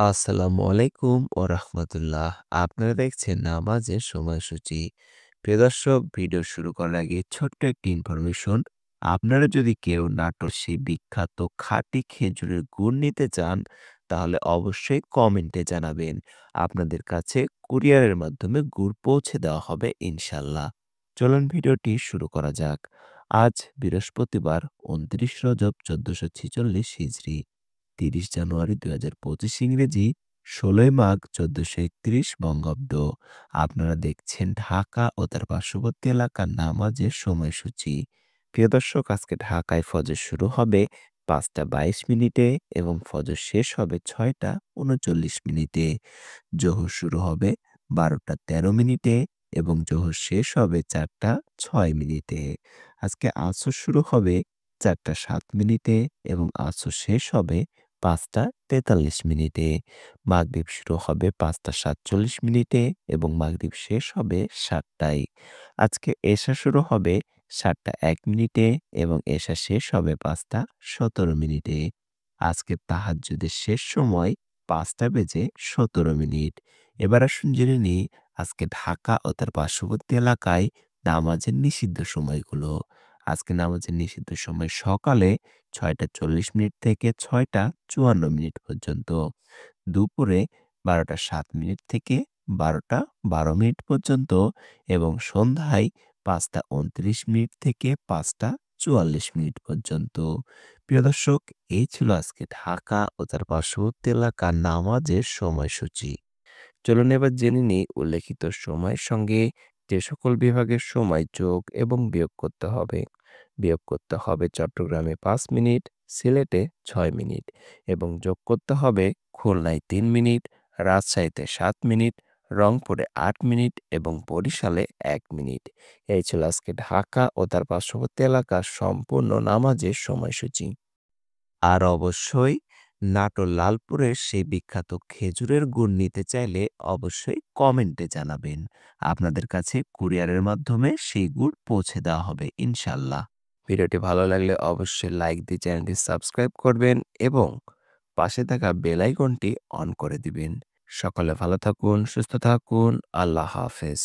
আসসালামু আলাইকুম ও রাহমাতুল্লাহ। আপনারা দেখছেন নামাজের সময়সূচি। প্রিয় দর্শক, ভিডিও শুরু করার আগে ছোট্ট একটি ইনফরমেশন। আপনারা যদি কেউ নাটোর সেই বিখ্যাত খাঁটি খেজুরের গুড় নিতে চান, তাহলে অবশ্যই কমেন্টে জানাবেন। আপনাদের কাছে কুরিয়ারের মাধ্যমে গুড় পৌঁছে দেওয়া হবে ইনশাল্লাহ। চলুন ভিডিওটি শুরু করা যাক। আজ বৃহস্পতিবার ২৯ রজব ১৪৪৬ হিজরি, ৩০ জানুয়ারি ২০২৫ ইংরেজি, ১৬ই মাঘ ১৪৩১ বঙ্গাব্দ। আপনারা দেখছেন ঢাকা ও তার পার্শ্ববর্তী এলাকার নামাজের সময়সূচি। প্রিয় দর্শক, আজকে ঢাকায় ফজর শুরু হবে ৫টা ২২ মিনিটে এবং ফজর শেষ হবে ৬টা ৩৯ মিনিটে। জোহর শুরু হবে ১২টা ১৩ মিনিটে এবং জোহর শেষ হবে ৪টা ৬ মিনিটে। আজকে আসর শুরু হবে ৪টা ৭ মিনিটে এবং আসর শেষ হবে ৫টা ৪৩ মিনিটে। মাগরিব শুরু হবে ৫টা ৪৭ মিনিটে এবং মাগরিব শেষ হবে ৭টায়। আজকে এশা শুরু হবে ৭টা ১ মিনিটে এবং এশা শেষ হবে ৫টা ১৭ মিনিটে। আজকে তাহাজ্জুদের শেষ সময় ৫টা বেজে ১৭ মিনিট। এবার আসুন জেনে নিই আজকে ঢাকা ও তার পার্শ্ববর্তী এলাকায় নামাজের নিষিদ্ধ সময়গুলো। আজকে নামাজের নিষিদ্ধ সময় সকালে ৬টা ৪০ মিনিট থেকে ৬টা ৫৪ মিনিট পর্যন্ত, দুপুরে ১২টা ৭ মিনিট থেকে ১২টা ১২ মিনিট পর্যন্ত এবং সন্ধ্যায় ৫টা ২৯ মিনিট থেকে ৫টা ৪৪ মিনিট পর্যন্ত। প্রিয় দর্শক, এই ছিল আজকে ঢাকা ও তার পার্শ্ববর্তী এলাকার নামাজের সময়সূচি। চলুন এবার জেনে নিই উল্লেখিত সময়ের সঙ্গে যে সকল বিভাগের সময় যোগ এবং বিয়োগ করতে হবে। বিয়োগ করতে হবে চট্টগ্রামে ৫ মিনিট, সিলেটে ৬ মিনিট এবং যোগ করতে হবে খুলনায় ৩ মিনিট, রাজশাহীতে ৭ মিনিট, রংপুরে ৮ মিনিট এবং বরিশালে ১ মিনিট। এই ছিল আজকে ঢাকা ও তার পার্শ্ববর্তী এলাকার সম্পূর্ণ নামাজের সময়সূচি। আর অবশ্যই নাটোর লালপুরের সেই বিখ্যাত খেজুরের গুড় নিতে চাইলে অবশ্যই কমেন্টে জানাবেন। আপনাদের কাছে কুরিয়ারের মাধ্যমে সেই গুড় পৌঁছে দেওয়া হবে ইনশাল্লাহ। ভিডিওটি ভালো লাগলে অবশ্যই লাইক দিয়ে চ্যানেলটি সাবস্ক্রাইব করবেন এবং পাশে থাকা বেল আইকনটি অন করে দিবেন। সকলে ভালো থাকুন, সুস্থ থাকুন। আল্লাহ হাফেজ।